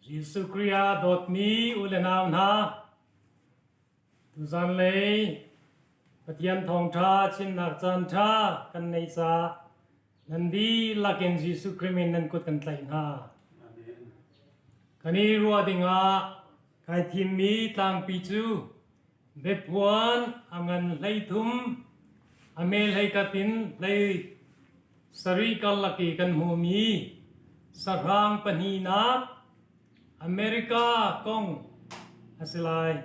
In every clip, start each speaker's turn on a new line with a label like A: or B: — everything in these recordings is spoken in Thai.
A: Giêsu Christ đột mi u lên nào na tu gian lấy bất yên thong cha chin nạc chan cha kan nei sa nan di lakin Giêsu Christ min nan kut kan tlai na kani ruwa dinga kai thim mi tlang pi chu be puan angan lei thum amel hei katin lei sari kal laki kan hu mi sarang pani na Amerika kong asilai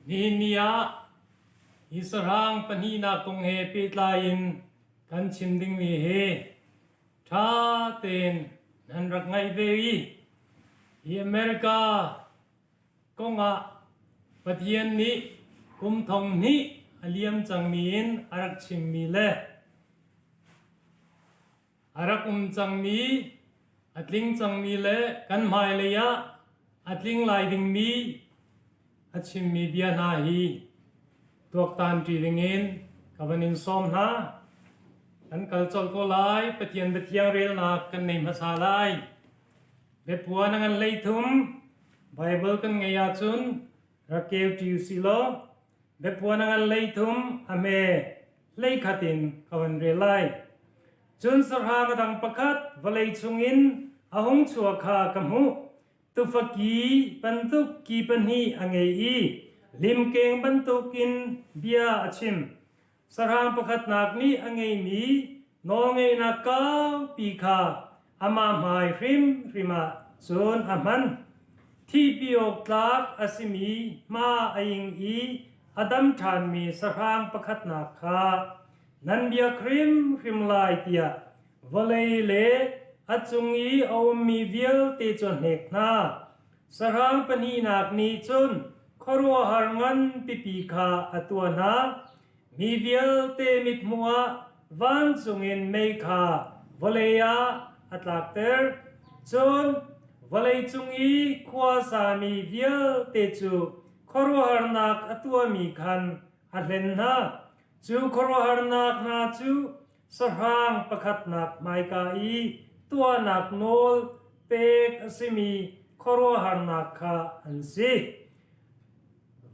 A: niya isarang panina kong he pitlain kan chimding mi he tha ten nan rak ngai vei i Amerika kong a pathian ni kum thong ni aliam chang min arak chim mi le arak chang mi atling chang mi le kan mai le ya atling lai ding mi achim mi bia na hi tuak tan tri ding in kawanin som na kan kal chol ko lai pathian bethiang rel na kan nei masa lai be puan angan lei thum bible kan ngai ya chun rakev ti silo be puan angan lei thum ame lei khatin kawan rel lai chun sarha gadang pakhat valei chungin ahong chua kha kamhu tu faki bantuk ki panhi angei i lim keng bantukin bia achim sarang pakhat nak ni angei mi nongei na ka pi kha ama mai rim rima chun aman thi piok tlak asimi ma aing i adam than mi sarang pakhat nak kha nan bia krim rim lai tia volei le achungi awmi vial te chon hek na sarang pani nak ni chun khorwa harngan pipi kha atwa na mi vial te mit muwa van chungin mei kha voleya atlak ter chun volei chungi khwa sa mi vial te chu khorwa harnak atwa mi khan atlen na chu khorwa harnak na chu sarang pakhat nak mai ka i tua nak nol pek asimi khoro harnak kha ansi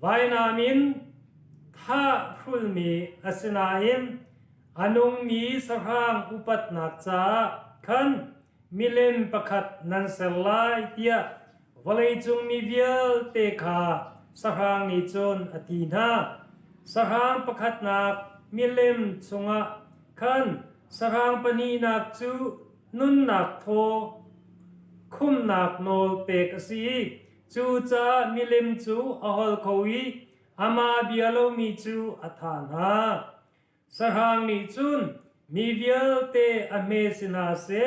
A: vainamin tha fulmi asinaim anung mi sarang upat nak cha khan milen pakhat nan selai tia volei chung mi vial te kha sarang ni chon atina sarang pakhat nak milem chunga khan sarang pani nak chu nun nak tho khum nak nol pek asi chu cha milim chu ahol khowi ama bialo mi chu athana sarhang ni chun mi vial te ame sina se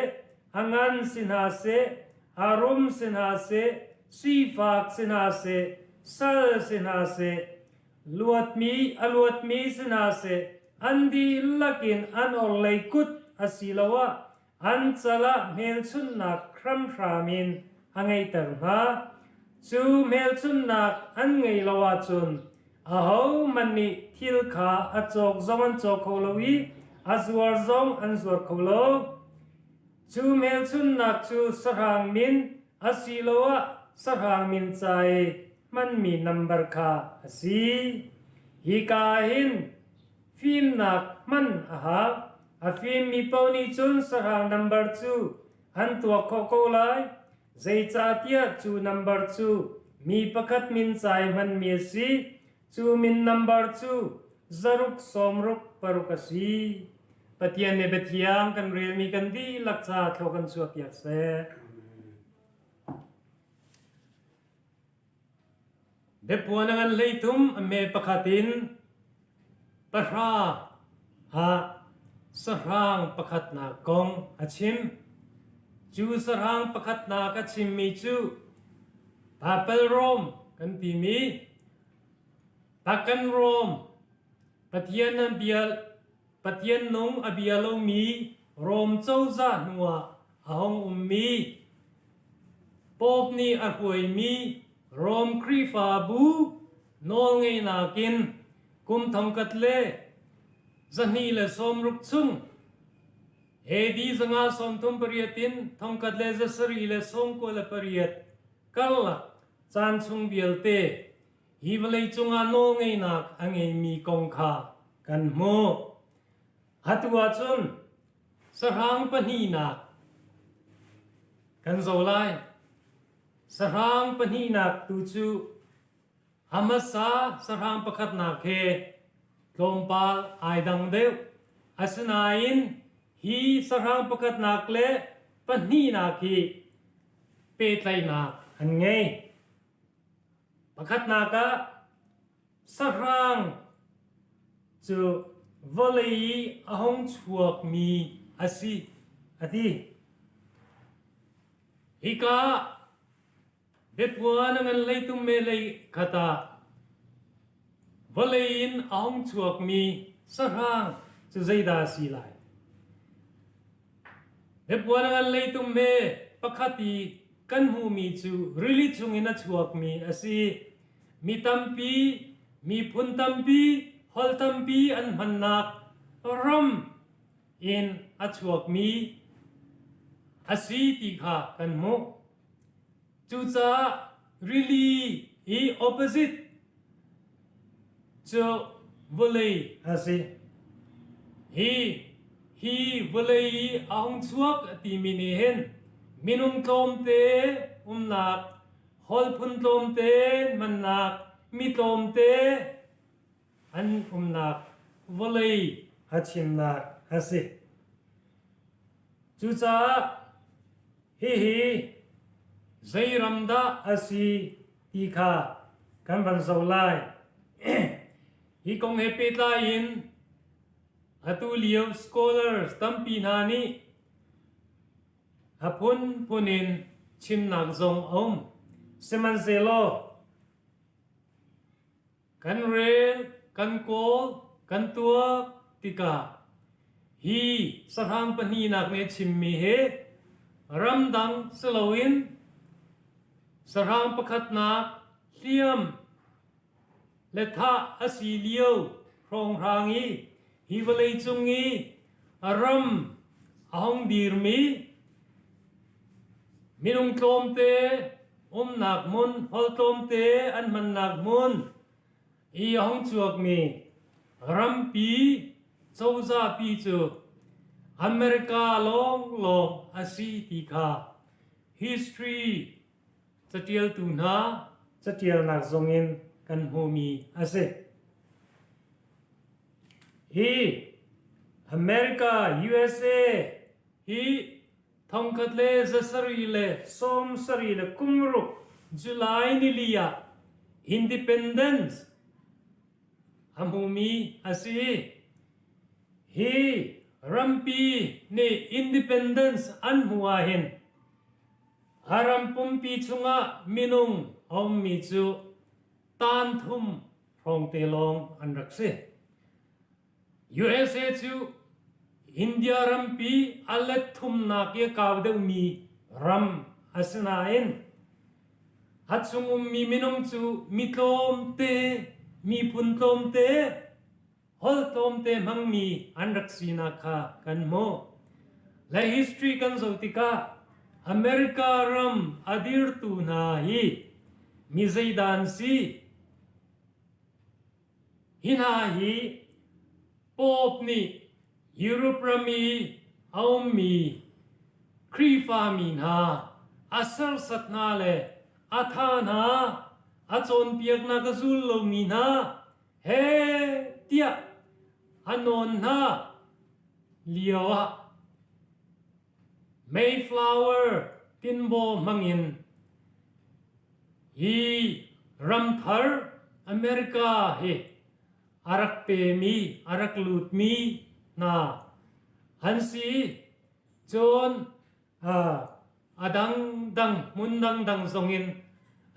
A: angan sina se arum sina se sifak sina se sal sina se luat mi sina se andi lakin an orlei kut asilawa an chala mel chun nak kram framin angai tarha chu mel chun nak an ngei lawa chun aho mani thil kha achok zaman chok kholowi azwar zong an zwar kholo chu mel chun nak chu sarang min asilawa sarang min chai man mi number kha asi hi ka hin film nak man aha a film mi poni chun sarang number 2 han tua kho lai zai cha tia chu number 2 mi pakhat min chai man mi si chu min number 2 zaruk somruk parukasi patian ne bethiam kan rel mi kan di lakcha thokan suak yak se de puanangan leitum me pakhatin parha ha sarang pakhat na kong achim chu sarang pakhat na ka chim mi chu papel rom kan ti mi pakan rom pathian an bial pathian nong abialo mi rom chauza nuwa ahong ummi pop ni ahuai mi rom krifa bu nol ngei na kin kum thong kat le zani le som ruk chung เฮดีสงาสมทุมปริยตินทองกัดเลเจสรีเลสงโกเลปริยตกัลลักจานชุงเบียลเตฮีวเลยจุงอาโนงไงนักอังเอมีกงคากันโมฮัตวาจุนสรางปนีนักกันโซไลสรางปนีนักตูจูอามาสาสรางประคัดนักเฮลมปาลไอดังเดวอาสนาอินฮีสรางประคัดนักเลปนีนักฮีเปตไลนักอันไงประคัดนักสรางจูวลีอหงชวกมีอาศิอธิฮิกาเด็ดวัวนังเลยตุมเมเลยขตาวลีอินอหงชวกมีสรางจูใจดาสีไลเด็ดวัวนังเลยตุมเมประคัตีกันหูมีจูริลิจุงอินชวกมีอาศิมีตัมปีมีพุนตัมปีฮอลตัมปีอันมันนักรำอินอัชวกมีอาศิติขากันโมจูจ้า really อี opposite จูวลีอาศิฮีวลีอาหงชวกตีมินิเห็นมินุมตอมเตนักฮอลพุนตอมเตมันนักมีตอมเตอันนักวลีฮัชิมนักอาศิจูจ้าฮีใจรำดาอาศิตีขากันบันโซไลฮีคงเฮเปตาอินฮัตุเลียวสกอเลอร์สตัมปีนานีฮัพุนพุนินชิมนักซงอมเซมันเซโลกันเรลกันโกลกันตัวติกาฮีสรางปนีนักเนชิมมีเฮรัมดังสลาวินสรางประคัดนักเลียมและท่าอาศิเลียวครองรางอีฮีวเลยจุงอีอารัมอาหงดีรมีมินุงโตมเตนักมุนฮอลโตมเตอันมันนักมุนอีอาหงจวกมีรัมปีโซซาปีจูอเมริกาลองอาศิติกา history จะเทียลตุนาจะเทียลนักซงอินกันโฮมีอาศิฮีอเมริกา USA ฮีทองคัดเลจะสรีเลสมสรีเลคุมรุกจุลายนิลียา independence อัมโฮมีอาศิฮีรัมปีใน independence อันหัวเห็นอารัมปุมปีชุงะมินุงอมมีจูตานทุมพรองเตลองอันรักเซ USA จูอินเดียรัมปีอัลเลทุมนักเยกาวเดมีรัมอาสนาเอ็นฮัตซุงมีมินุงจูมีโตมเตมีพุนโตมเตฮอลโตมเตมังมีอันรักษีนาคากันโมและ history กันสุติกาอเมริการัมอดีรตูนาฮีมีใจดานซีฮินาฮีปอบนี่ยุโรปรามีเอามีครีฟามีนาอาศัลสัตนาเลอาธานาอาจนเปียกนากซุลโลมีนาเฮเตียอันนนนาเลียวะ Mayflower ตินโบมังอินฮีรัมทาร์อเมริกาเฮอารักเปมีอารักลูดมีนาฮันซีจนดังมุนดังทรงอิน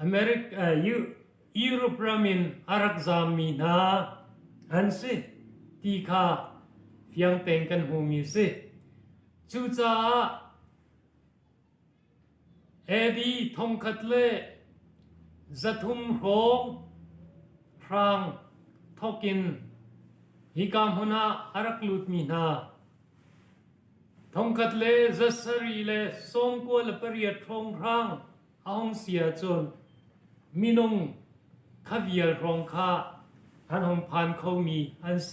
A: อเมริกยุโรปรามินอารักซามีนาฮันซีตีคาเฟียงเต็งกันหูมีซีจูจ้าเอดีทองคัดเล่จะทุ่มโรงพรางทอกินฮิกามหุนาอารักลุดมีนา ทงกัดเลจัสรีเลทรงกัวเลปริยทรงร่างอาหงเสียจนมินงขวิลรองคาอันหงพันเขามีอันเส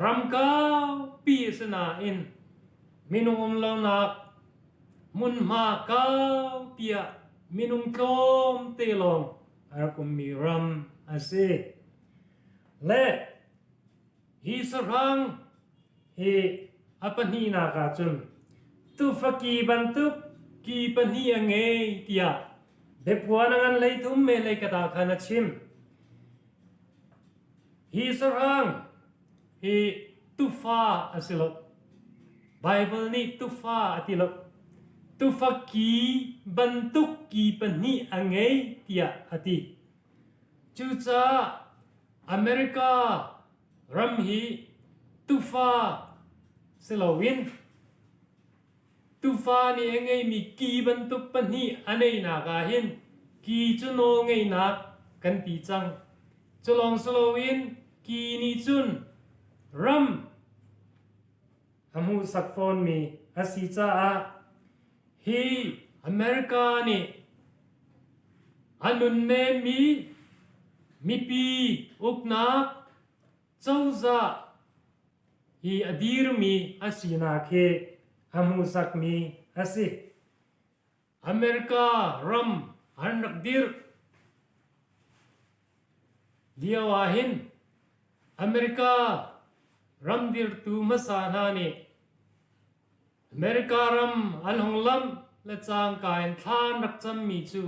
A: รำก้าวปีสนาอินมินงลงนักมุนมาก้าวเปียมินงโจมเตลงอากุมมีรำอันเสและฮิสรังฮิอปนีนากาจุนตุฟกีบันตุกีปนีอังเงตียเด็กวัวนังเลยทุ่มเมเลยกระดาษขนาดชิมฮิสรังฮิตุฟ้าอสิลกไบเบิลนี่ตุฟ้าอติลกตุฟกีบันตุกีปนีอังเงตียอติจูจ้าอเมริการัมฮีตุฟ้าสลาวินตุฟ้านี่เองมีกีบันตุปนีอันไหนนากาหินกีจุนโอไงนักกันปีจังจุลองสลาวินกีนิจุนรัมฮามูสักฟอนมีอาศิจ้าฮีอเมริกานี่อันนุนเนมีปีอุกนักเจ้าจ้าฮีอดีรมีอาศินาเคฮามูสักมีอาศิอเมริการัมอันรักดิรเดียวหินอเมริการัมดิรตูมาสานานีอเมริการัมอันหงลัมและจางกายทานรักจำมีจู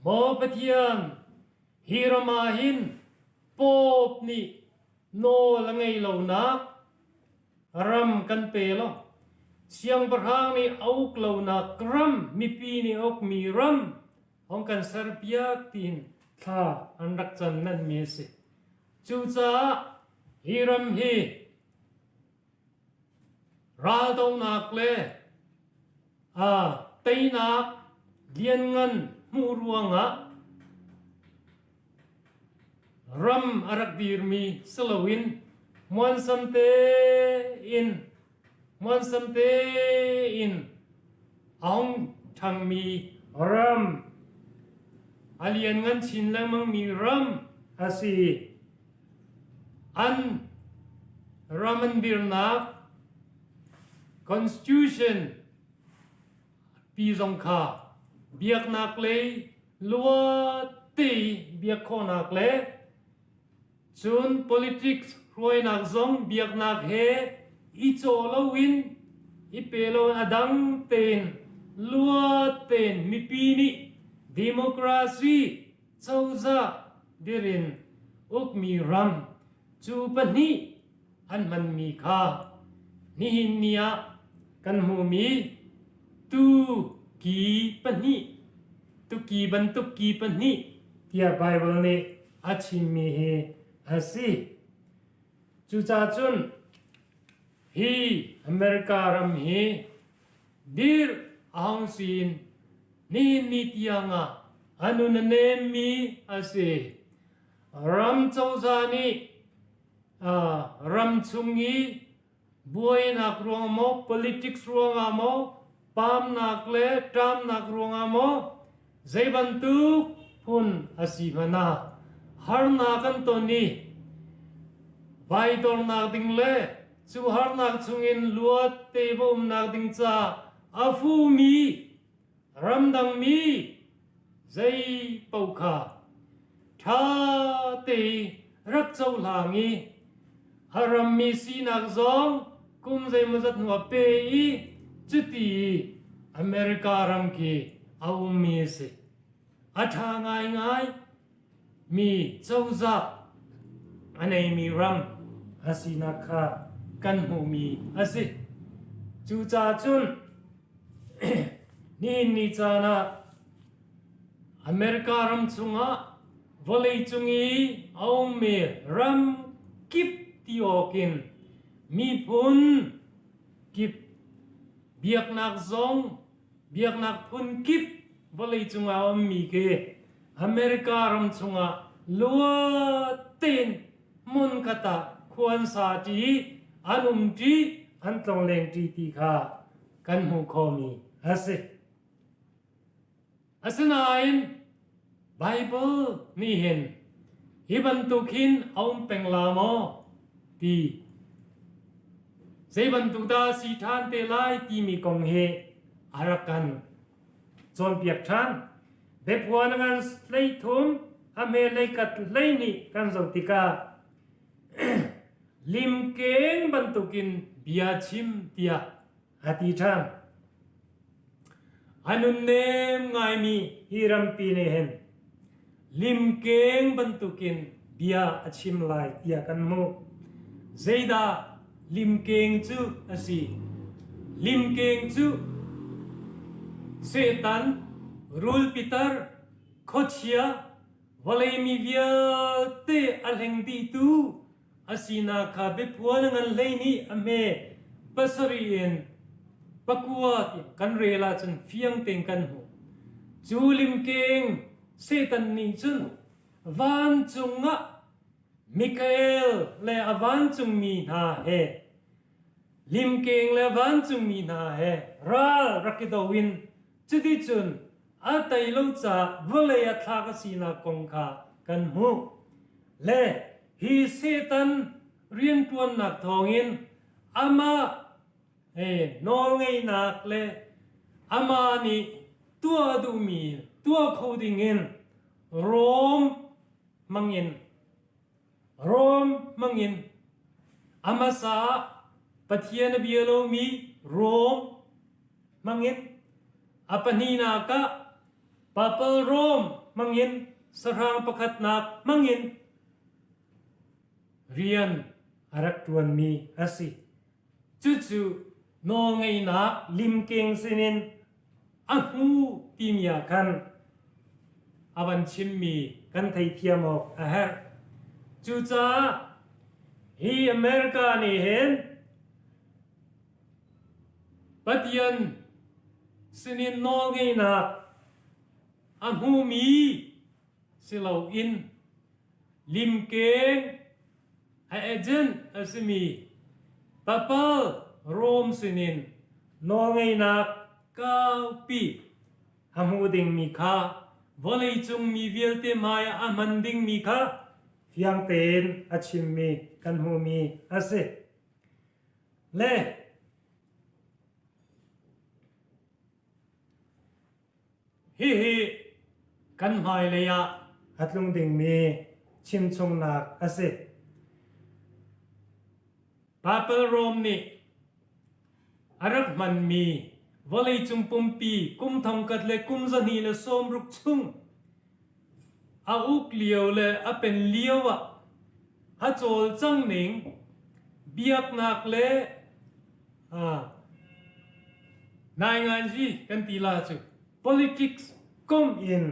A: โมปะเทียมฮีรามาหินปอบนี่โนละไงเหล่านักรำกันเปล่าเสียงประหางนี่เอากล่าวนักรำมีปีนี่อกมีรำของกันเซอร์เบียตีนท่าอันรักจันนั่นมีสิจูจ้าฮีรำฮีราตงนักเลเตยนักเลียนเงินมูรวงรำอารักดีรมีสลาวินมวนสัมเตอินอ่องทางมีรำอาเลียนเงินชินแล้วมังมีรำอาศีอันรามันดิรนัก Constitution ปีสงขาเบียกนักเลยลัวตีเบียกข้อนักเลยจุน politics รวยนักซงเบียกนักเฮอีโจลวินอีเปโลอดังเตนลัวเตนมีปีนี้ดิโมคราซีเจ้าจ้าดิรินอุกมีรัมจูปนีอันมันมีค่านิหินเนียกันหูมีตุกีปนีตุกีบันตุกีปนีที่ไบเบิลนี่อาชิมมีเฮอาศิจูจ้าจุนฮีอเมริการัมฮีดิรอาหงสินนี่นิตยังอนุนเนมีอาศิรัมเจ้าจานีรัมชุงงีบวยนักรวงโม politics รวงโมปามนักเลตรามนักรวงโมใจบันทุกพุนอาศิพนาฮาร์นักันตัวนี้ไวตอร์นักดิงเลจูฮาร์นักชุงินลวดเตบมนักดิงจ้าอาฟูมีรัมดังมีใจเป่าขาท่าเตรักเจ้าหลางีฮารัมมีสีนักซองกุมใจมาจัดหัวเปย์จุดที่อเมริการัมกีเอามีสิอาทางง่ายมีเจ้าจ้าอันไหนมีรัมอาศินักขากันหูมีอาศิจูจ้าจุนนี่จานะอเมริการัมจุงวอลเลย์จุงีเอาเมรัมกิบที่ออกินมีพุนกิบเบียกนักซองเบียกนักพุนกิบวอลเลย์จุงเอามีเกอเมริการัมจุงลัวเต็นมุนกตาควรสาจีอนุมจี อันตรงเลงจีตีค่ะกันหูคอมีอาศัยอาศัยนั้นไบเบิลนี่เห็นฮิบันตุกินเอาเป็นลามอตีเซบันตุดาสีทานเตลัยที่มีกองเฮอารักกันจนเปียกชันเด็กวัวนังเลยทุ่มอเมริกัดเลยนี่กันสติกาลิมเก่งบันตุกินเบียชิมเตียอาทิชันอันนุนเนมไงมีฮิรัมปีเนเห็นลิมเก่งบันตุกินเบียชิมไลเตียกันมูเจดาลิมเก่งจูอาศัยลิมเก่งจูเซตันรูลปีเตอร์โคเชียวอลเลมีเวียเตอัลเฮงดีตูอาศินาคาเบพัวนังเลยนี่อเมปัสรีเอ็นปักวัวกันเรลาจนเฟียงเต็งกันหูจูลิมเก่งเซตันนี่จนวันจุงะมิคาเอลและวันจุงมีนาเฮลิมเก่งและวันจุงมีนาเฮรัลรักดาวินจุดที่จนอาตัยลูกจ่าวเลยัทากสีนากงคากันหูเล่ฮีเซตันเรียนตัวนักทองอินอามาน้องไงนักเล่อามานี่ตัวดูมีตัวโคดิ้งอินโรมมังอินโรมมังอินอามาซาปะเทียนเบียโลมีโรมมังอินอาปนีนากะปาเปลโรมมังอินสรางประคัดนักมังอินเรียนอารักตวนมีอาศิจู่ๆน้องไงนักลิมเก่งสินินอันหูทีมีอาคันอาวันชิมมีกันไทยเทียมออกอาหารจู่จ้าฮีอเมริกานี่เห็นปัตยันสินินน้องไงนักอันหูมีสิเหลาอินลิมเก่งไอเอเจนอาสมีปาเปลโรมสินินน้องไงนัก9 ปีอามูดิงมีค่าวอลเลจุงมีเวลเตมายอามันดิงมีค่าเฟียงเตนอาชิมมีกันหูมีอาเซเล่ฮิกันหายเลยอะฮัดลุงดิงมีชิมชงนักอาเซปาเปลโรมนี่อารักมันมีวอลเลจุงปุ่มปีกุมทองกัดเลยกุมจันีเลยส้มรุกชุงอาอุกเลียวเลยอาเป็นเลียวอะอาโจลจังหนิงเบียกนักเลยนายงานจีกันตีลาจู politics ก้มอิน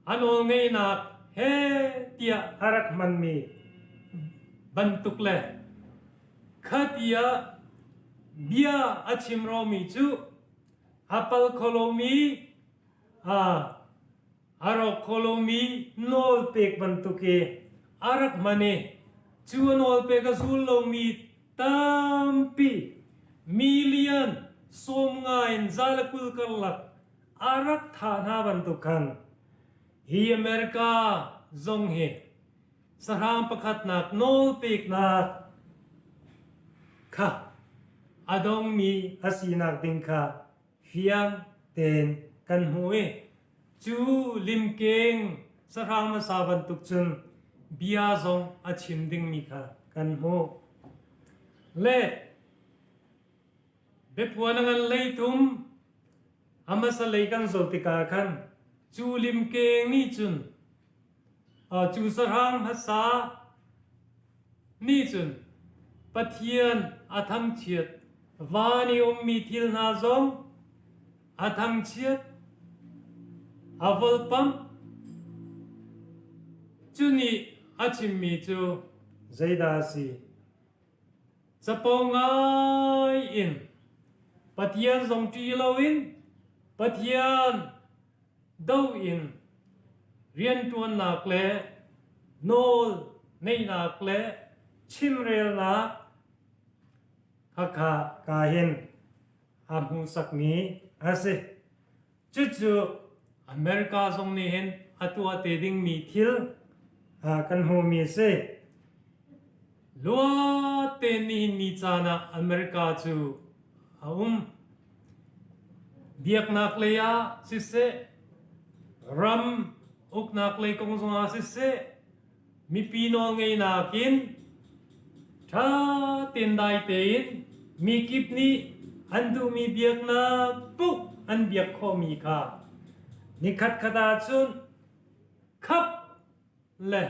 A: อันโอเงยนักเฮเตียอารักมันมีบันทุกเลยขัดยาเบียอาชิมรอมีจูฮัปลโคโลมีอารอกโคโลมีโนลเปกบันทุกเออารักมันเอจูโนลเปกซูลโลมีตัมปีมิลเลียนสมงายนซาลกุลกัลลักอารักฐานาบันทุกันฮีอเมริกาจงเฮสรามประคัดนักโนลเปกนักค่ะอดงมีอาศีนักดิงค่ะเฟียงเตนกันหวยจูลิมเกงสรามสาบันทุกจุนเบียจงอาชิมดิงมีค่ะกันหูเล่เบปวนังเลยทุมอามาสเลยกันโซติกาคันจูลิมเกงนี่จุนจูสรามภาษานี่จุนปะเทียนอาทังเชียดวานิอมมีทิลนาซงอาทังเชียดอาวลปัมจูนี่อาชิมมีจูใจดาสีจะปองไงอินปะเทียนซงจีโลอินปะเทียนดาวอินเรียนตัวนักเล่โนลในนักเล่ชิมเรลนัก hakha kahin amhu sakmi ase chuchu America song ni hen atua te ding mi thil kan hu mi se lua te ni chana America chu biak nak leya sisse ram uk nak le kong zonga sisse mi pino ngei nakin tha tin dai tein mi kip ni andu mi biak na puk an biak kho mi kha ni khat khada chun khap le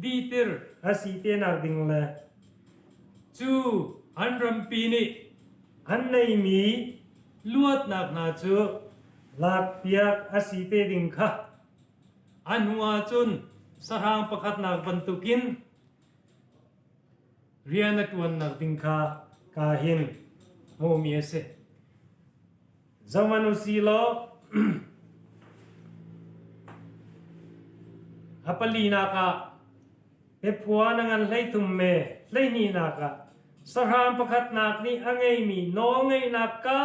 A: ditir asi te nak ding le chu an ram pi ni an nei mi luat nak na chu lak piak asi te ding kha an huwa chun sarang pakhat nak bantukin riana tuan nak ding kha kahin ho mi ase zamanu silo apalina ka epua nangan lay tumme lay ni naka sarang pakhat nak ni angay mi no ngay naka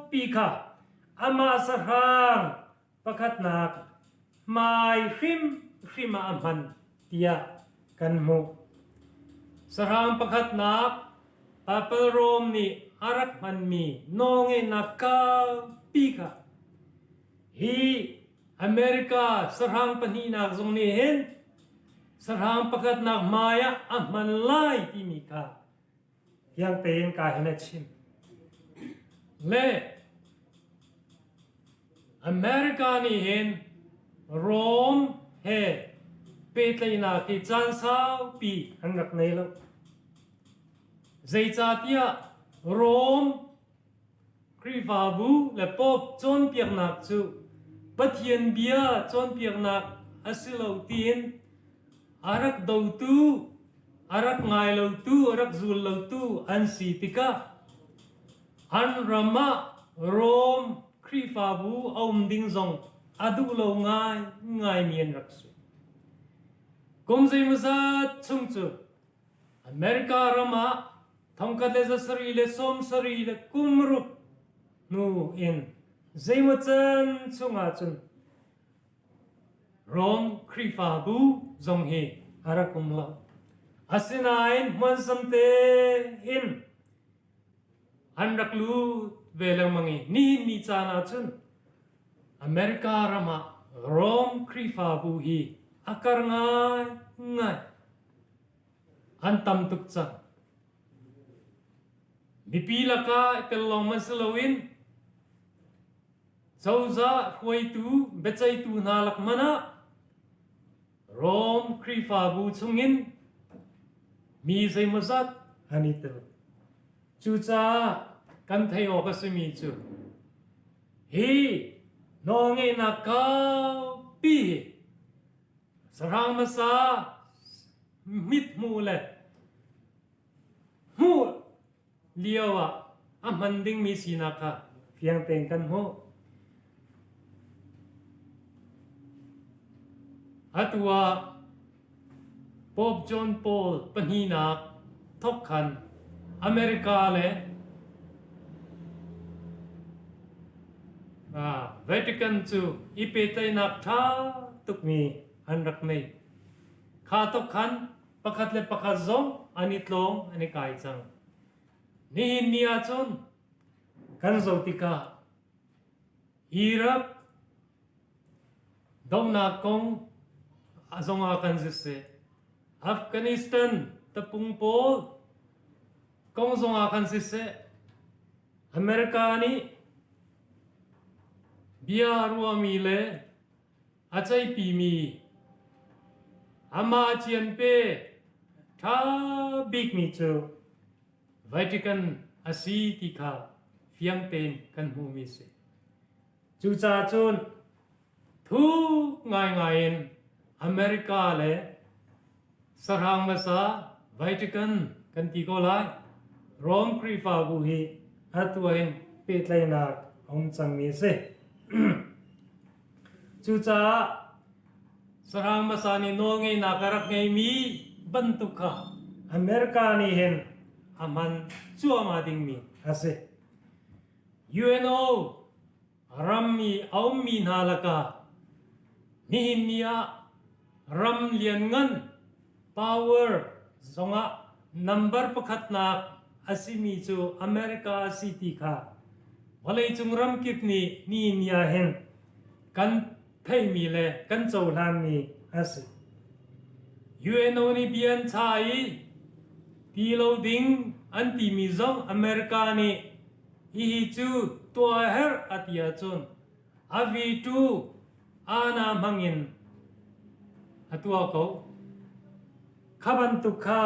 A: pika ama sarang pakhat nak mai khima amhan tia kan mo sarang pakhat nak papel rom ni arak man mi no ngay naka pika hi America sarang panhinak zong ni hen sarang pakhat nak maya ahman lai ti mi ka yang tein ka hinachim le America ni hen Rome he petlina ki chan sao pi hangak nei lo zai cha tia Rome krivabu le pop chon piak nak chu pathian bia chon piak nak asilo tin arak do tu arak ngai lo tu arak zul lo tu an si tika an rama rom krifabu om ding zong adu lo ngai mien raksu komzai maza chungchu America rama thongkale za sari le som sari le kumru nu in zaimachan chunga chun rom krifabu zong he arakumla asinain mansamte in anraklu velang mangi ni chana chun America rama rom krifabu hi akar ngai antam tukcha bipilaka telong maslowin Zauza huay tu becai tu nalak mana Rom krifabu chungin mi zai mazat anitel chucha kan thayo kasumi chu hi nonge nakau pi sarang masa mit mule mu liawa amanding mi sinaka fiang tengkan ho Atua Pope John Paul panhinak thokhan America le Vatican chu ipetai nak tha tukmi anrak nei kha thokhan pakhat le pakhat zong anitlong ani kai chang ni nia chon kan zotika Iraq dongna kong azonga kan zise Afghanistan tapung pol kong zonga kan zise America ni biarua mi le achai pi mi ama chian pe tha big mi chu Vatican asi tika fiang ten kan hu mi se chu cha chun thu ngai America le sarang masa Vatican kan ti ko lai rom krifa bu hi atuain petlai na ong chang mi se chu cha sarang masa ni no ngai na karak ngai mi bantuka America ni hen อามันจัวมาดิงมีอาศัย UNO รัมมีเอามีนาลกานี่เนียรัมเลียนเงิน power สงะ number ประคัดนักอาศัยมีจูอเมริกาซิตี้ค่ะวันเลยจุงรัมกิบนี่นี่เนียเห็นกันไทยมีเลยกันโจลานมีอาศัย UNO นี่เบียนชายตีโลดิงอันที่มีจงอเมริกานี่อีจูตัวเฮร์อัตยาจุนอาวีตูอานามังอินอัตัวเขาขบันตุข้า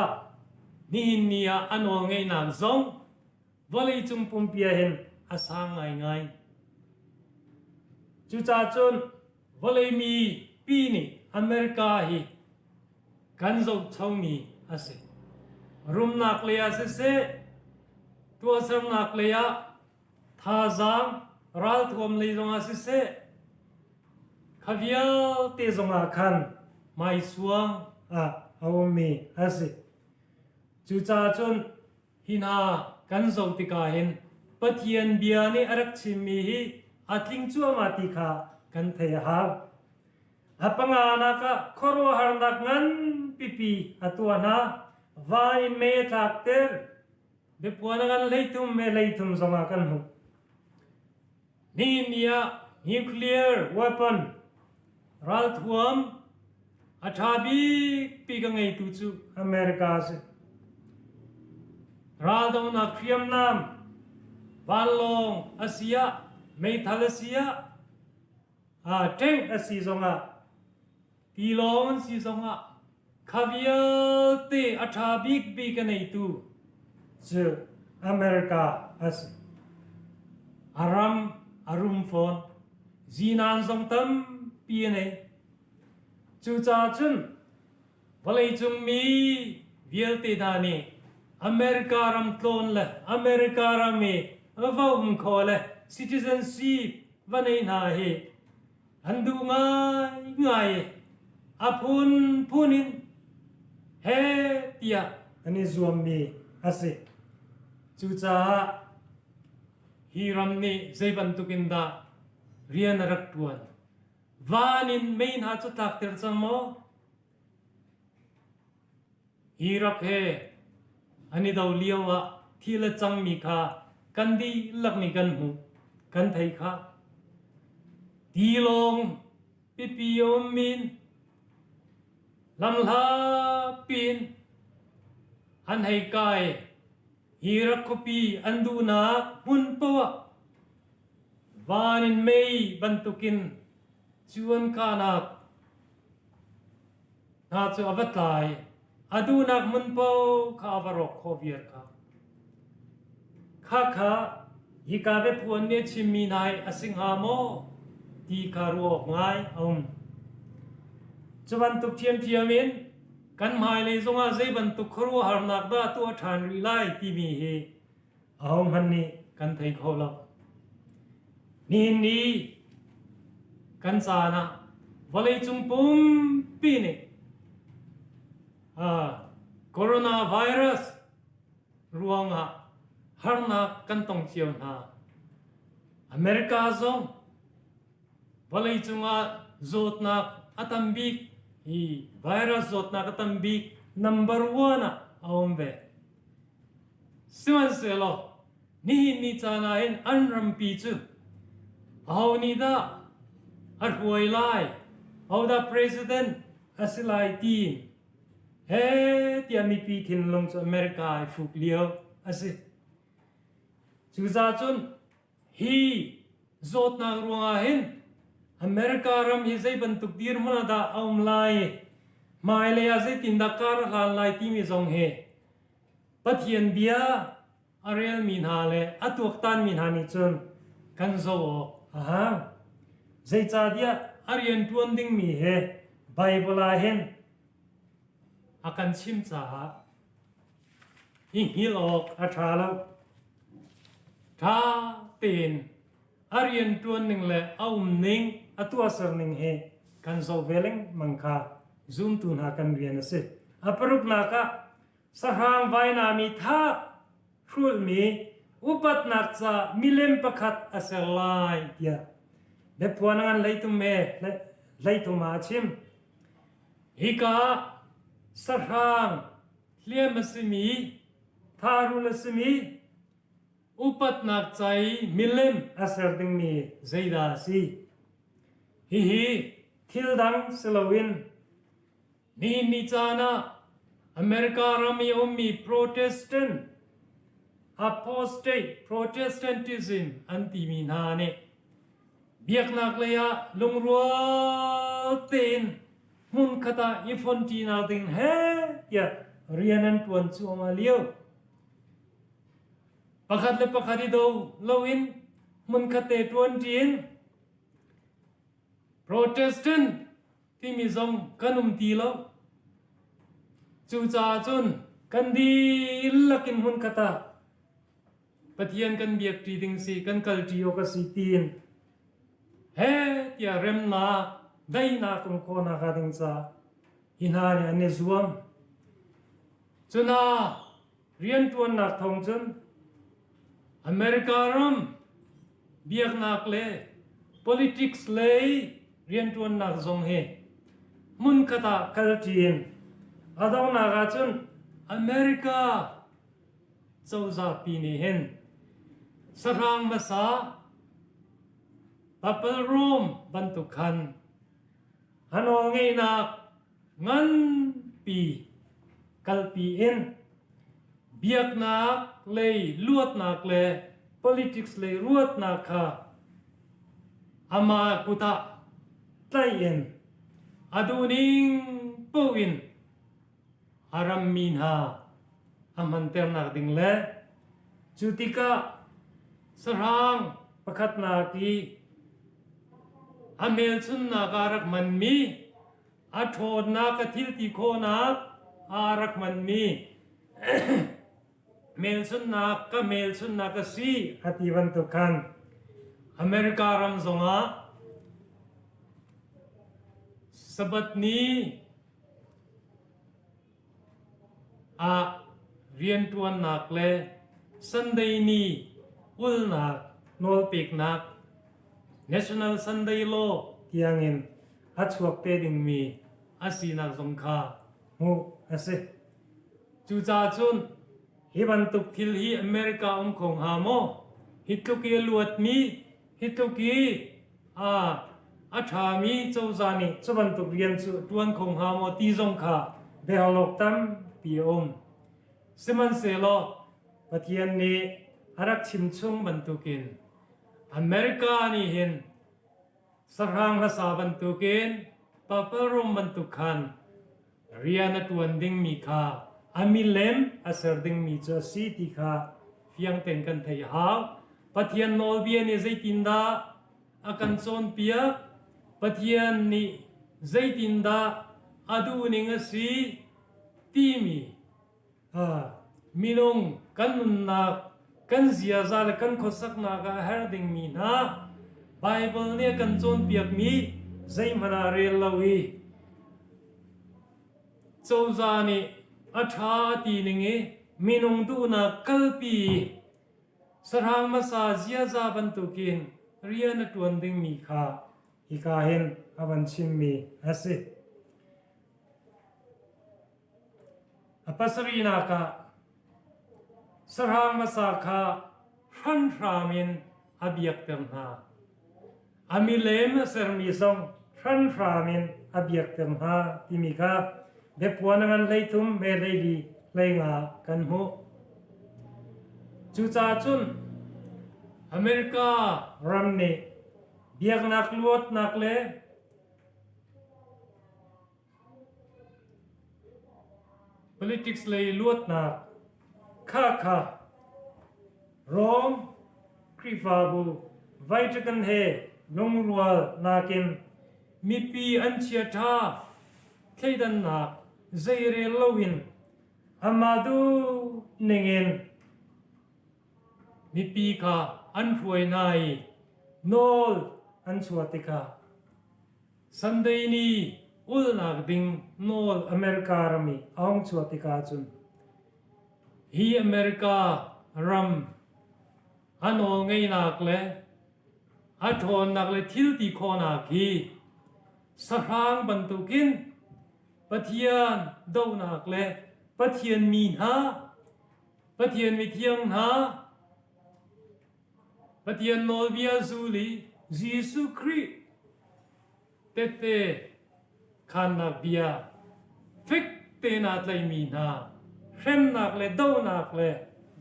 A: นี่เนียอันวงไงนางจงวันเลยจุงปุ่มเปียเห็นอาสางไงจูจ่าจุนวันเลยมีปีนี่อเมริกาฮีกันจงช่องมีอาศัยรุมนักเลียเสตัวสมนักเลียท่าจางรัลทวมเลยจงอาเสขวิลเตจงอาคันไม่สวงเอามีอาศัยจูจ่าจนหินากันจงติกาเห็นปะเทียนเบียนี่อรักชิมีฮีอัดลิงจัวมาติกากันเทียหาอาปังอานักขรวหานักงันปีอัตัวน่ะวายเมทักเตอร์เด็กพวกนั้นเลยทุ่มเลยทุ่มสมากันหูนี่เนี่ยนิวเคลียร์เวปอนรัลทวมอาชาบีปีกังไงตุจูอเมริกาสิรัลตรงนักเขียมน้ำวันลงอาเซียเมทัลเซียเต็งอาเซียสงะตีลงซีสงะขวิลเตอาชาบีปีกังไงตุจูอเมริกาอาเซียอารัมอารุมฟอนจีนันสงตัมปีเนจูจ่าจุนวันเลยจุงมีวิลติดานีอเมริการัมโตนเลยอเมริการัมมีว่าอุ้มขอเลย citizenship วันนี้นาเฮอันดูง่ายอาพูนินเฮตียอันนี้รวมมีอาศัยจูจ่าฮีรัมนี่ใจบันทุกินดาเรียนรักตัวนวานินไม่น่าจะตักเตอร์สมอฮีรักเฮอันนี้ดาวเลี้ยวที่ละจังมีค่ากันดีลักนี่กันหูกันไทยค่าดีลงปียมมินลำลาปีนอันให้กายฮีรักคปีอันดูนักมุนปววานินไม่บรรทุกินชวนขานักน่าจะอวตายอดูนักมุนปวข้าบรอกขบีร์ข้าฮิกาเวพวนเนชิมีนายอสิงหาโมตีคารวกง่ายจวันตุกเทียมมินกันหมายเลยจงอาใจบันตุกครัวหารนักดาตัวทานวิไลที่มีเฮฮันนี่กันไทยเขาลับนี่กันสานะวันเลยจุงปุ่มปีนี่โคโรนาไวรัสรวงหารนักกันต้องเชียวนะอเมริกาซงวันเลยจุงโจทย์นักอัตัมบิกไวรัสโจทย์นักอัตัมบิก number 1เอาเวสิวันเสลอนี่จานาเห็นอันรัมปีจูเอานี่ดาอัดหวยไล่เอาดา president อาศิลายตีนเฮ้ที่มีปีทินลงจากอเมริกาฟุกเลี้ยวอาศิจูจ่าจุนฮีโจทย์นักรวงเห็นอเมริการัมฮิใจบรรทุกดีร์มันดาเอามลายมาเลยอาศัยตินดักการหลานลายที่มีทรงเฮปัทยันเบียอาเรียลมินฮาเลอัตุกตันมินฮานิจุนกันโซใจจ่าเดียอาเรียนทวนดิ้งมีเฮไบเบิลาเห็นอากันชิมจ่าหิงฮิลอกอาชาลท้าตีนอาเรียนทวนหนึ่งเลยเอาหนึ่งอัตัวสรหนึ่งเฮกันโซเวลิงมังคาzoom tu na kan rian ase aparuk na ka sahang vai na mi tha fruit mi upat nak cha milem pakhat aselai ya be puanangan leitum me leituma chim hika sarhang hliamasimi tharulasimi upat nak chai milem aserding mi zaida si hi thildang selawin ni chana America rami ummi Protestant apostate Protestantism anti minane biak nak leya lungrual tin mun kata ifontina ding he ya rianan tuan chu amalio pakhat le pakhari do lowin mun khate tuan tin Protestant ti mi zong kanum ti lo chu cha chun kan di lakin hun kata pathian kan biak ti ding si kan kal ti o ka si tin he tia rem na dai na kum ko na ka ding cha hina ni ane zuam chuna rian tuan na thong chun America ram biak nak le politics le rian tuan nak zong he mun kata kal tin adau na ga chun America chauza pi ni hen sarang masa papal room bantukhan hanonge nak ngan pi kalpi in biak nak le luat nak le politics le ruat nak kha ama kuta tayin aduning powin aram minha aman ternak ding le jutika sarang pakhat na ki amel chun na karak man mi athod na ka thil ti kho na arak man mi mel chun na ka si atiwan to kan America ram zonga sabat ni a rian tuan nak le Sunday ni ul nak nol pik nak National Sunday Law tiangin achuak te ding mi asinak zongkha mu ase chu cha chun hiban tuk thil hi America khong ha mo hituki luat mi hituki atha mi chawzani chuban tuk rian chu tuan khong ha mo ti zongkha behalok tam pi siman selo pathian ni arak chimchung bantukin America ni hin sarhang hasa bantukin papal room bantukhan riana tuan ding mi kha amilem asar ding mi cha si ti kha fiang ten kan thei haw pathian nol bia ni zaitinda akan chon pia pathian ni zaitinda adu ninga si ti mi minong kan na kan zia za le kan khosak na ga her ding mi na Bible ne kan chon piak mi zai mana rel lawi chawza ni atha ti ninge minong du na kalpi sarang masa zia za bantukin rian tuan ding mi kha ika hen aban chim mi ase apasari na ka sarang masa kha ran ramin abiak tem ha amilem sermi song ran ramin abiak tem ha timika de puanangan leitum me leili lenga kan hu chu cha chun America ramne biak nak luot nak le politics le luot nak kha Rome krifabu Vatican he nongrual nakin mipi anchia tha theidan nak zaire lowin amadu ningen mipi kha anhuai nai nol ansuatika Sunday ni ul nak ding nol America rami aung chuatika chun hi America รำอันโอไงนักเลยอัทอนนักเลยทิลตีโคนักฮีสรางบรรทุกินปะเทียนดาวนักเลยปะเทียนมีหาปะเทียนวิเทียงหาปะเทียนโนเบียซูลีเยซูคริสต์เตเตขันนักเบียฟิกเตนัดเลยมีหาเข็มนักเลยดาวนักเลย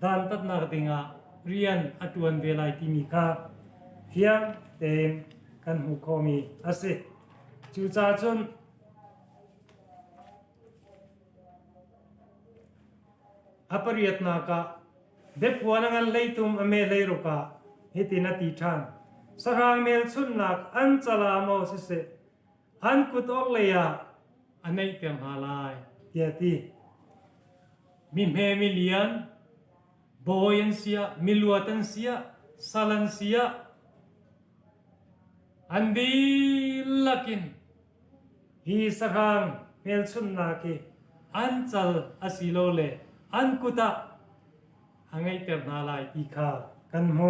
A: ดานตัดนักดิงาเรียนอัตวันเวลาที่มีค่าเพียงเต็มกันหุกมีอาศัยจูจ่าจนอปริยตนากะเด็กวัวนังเลยตุมอเมเลยรุกะฮิตินาติชันสรางเมลชุนนักอันจลามอสิเสอันกุตอลเลยะอันไหนเตียงหาลายเตียตีมิมเฮมิเลียนโบยันเสียมิลวตันเสียซาลันเสียอันดีลักินฮีสรางเมลชุนนักอันจัลอาศิโลเลอันกุตะอังไงเติมนาลายอีกากันโม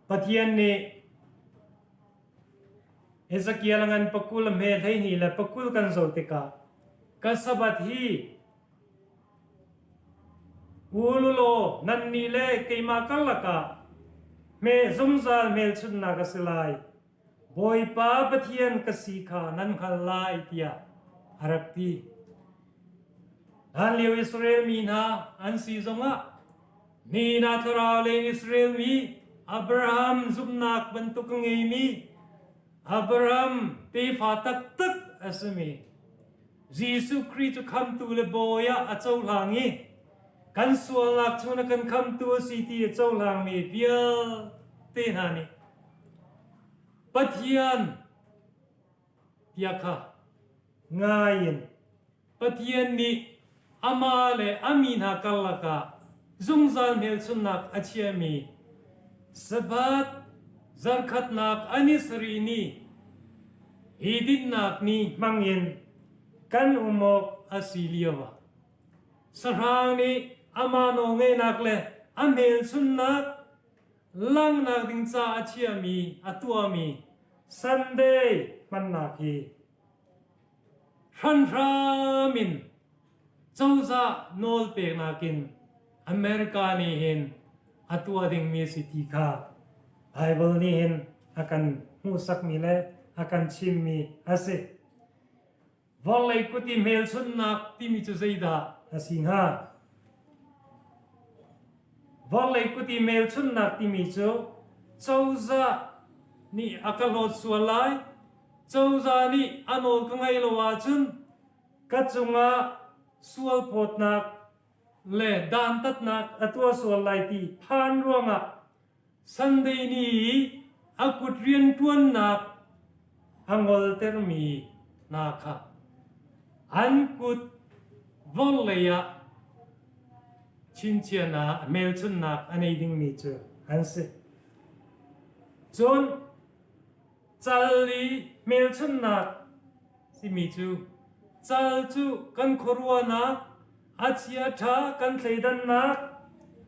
A: ปะเทียนนี่เอสเกียลังันปะกุลเมลให้นี่และปะกุลกันโซติกากัสบัตฮีอูลุโลนันนีเลเกมากัลลกาเมซุมซาลเมลชุนนากสลายบอยปาปะเทียนกสีขานันขัลลายเตียอารักตีอันเลียวอิสราเอลมีนาอันซีซงะนี่นาทราเลอิสราเอลมีอับราฮัมซุมนักบรรทุกเงยมีอับราฮัมตีฟาตักตักอัสมีเยซูคริสต์คำตูเลโบยะอัจฉริยะกันส่วนหลักชนกันคำตัวสิที่เจ้าหลังมีเพียเตนานีปัทยันเตียค่ะง่ายนปัทยันนี้อามาเลอามีนาคัลลักะซุงซาลเมลสุนักอาเชียมีสบัดจัรขัดนักอานิสรีนีฮีดินนักนี้มังยินกันอุโมกอาศิลียวะสรางนี้อามาโนเงนักเลอาเมลสุนักลังนักดิงซาอาเชียมีอาตัวมีซันเดย์มันนักฮีรันรามินเจ้าจะโนลเปกนักินอเมริกานี่เห็นอัตัวดิ่งมีสิทธิค่าไบเบิลนี่เห็นอากันหูสักมีเล่อากันชิมมีอาศัยวอลเลยกุฏิเมลสุนนักที่มีจุดใจดาอาสิงหาวอลเลยกุฏิเมลสุนนักที่มีจุดเจ้าจะนี่อาการลดส่วนไลเจ้าจะนี่อันโอกังไงละว่าจุนกัจจุงะส่วนพดนักเล่ดานตัดนักอัตัวส่วนไลที่ผ่านร่วงอ่ะสันเดนี้อากุดเรียนทวนนักอังวลเตอร์มีนักค่ะอันกุดวอลเลยะชินเชียนาเมลชุนนักอันนี้ดิ่งมีจูอันสิจนจัลลีเมลชุนนักสิมีจูจัลจูกันครัวนักอาเชียธากันเทดันนัก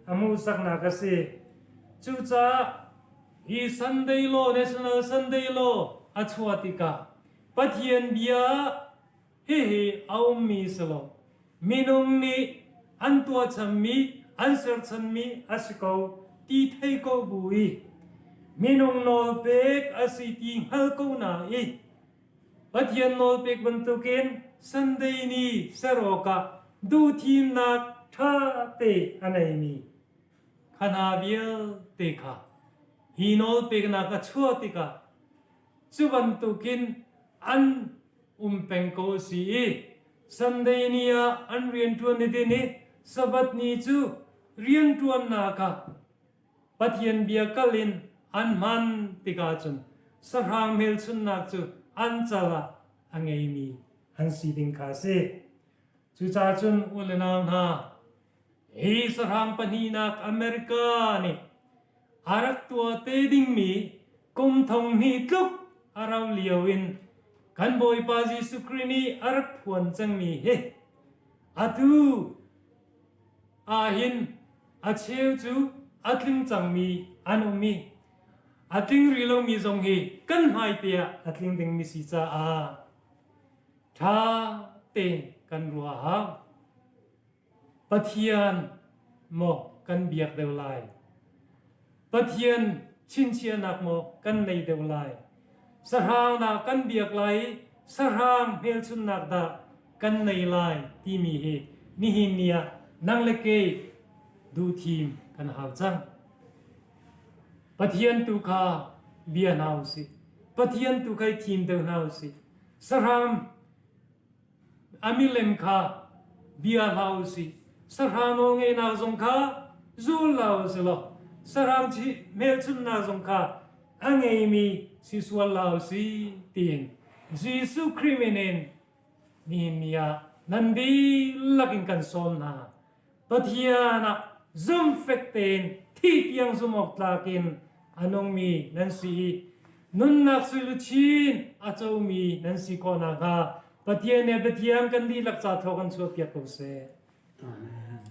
A: อามูสักนักสิจูจ้าฮีซันเดย์โลเนชั่นแนลซันเดย์โลอาชวติกาปัทยันเบียเฮ้เอามีสโลมินุงนี้อันตัวฉันมีอันเสร์ฉันมีอาศัยเขาตีไทยเขาบุยมินุงโนเปกอาศัยตีฮัลเขาหนาอีปัทยันโนเปกบรรทุกินสันเดย์นี้เสรโอกาดูทีมนักท่าเตะอันไหนมีขณะเบียเตะค่ะฮีโนเปกนักชัวติกาจุบันตุกินอันเป็นโกสีสันเดย์นี้อันเรียนทวนในที่นี้สบัดนี้จูเรียนทวนนักปัทยันเบียกัลินอันมันติกาจุนสรางเมลชุนนักจูอันจละอังเอมีอันสีดิงคาเซจูจ่าจุนอุลนามนาฮีสรางปนีนักอเมริกานี่อารักตัวเตดิงมีกุมทงมีลุกอาราเลียวินกันบอยปาจิสุครีนีอารักพวนจังมีเฮอาตูอาหิน อาเชลจูอาทิงจังมีอันมีอาทิงรีโลมีจงฮีกันหายเตียอาทิงดึงมีสิจ้าท้าเต็งกันรัวหาปะเทียนโมกันเบียกเดวไลปะเทียนชินเชียนักโมกันในเดวไลสรางนักกันเบียกไหลสรางเฮลชุนนักดากันในไลที่มีเฮนี่หินเนียนังเล็กดูทีมกันหาจังปะเทียนตุคาเบียนาวสิปะเทียนตุคาทีมเดวนาวสิสรางอามิเลมคาเบียลาวสิสรางงเงนาจงคาจูลาวสิลอสรางที่เมลชุนนาจงคาอังเอมีสิสวลาวสิตีนจิสุคริมิเนนนี่เนียนันดีลักินกันโซนนาปะเทียนักซุมเฟกเตนที่เพียงซุมออกตากินอันงมีนันสีนุนนักสุลุชินอาจจะมีนันสีโกนากาปะเทียนเนี่ยปะเทียมกันดีลักษาทอกันชัวเปียกโตเซ
B: Amen.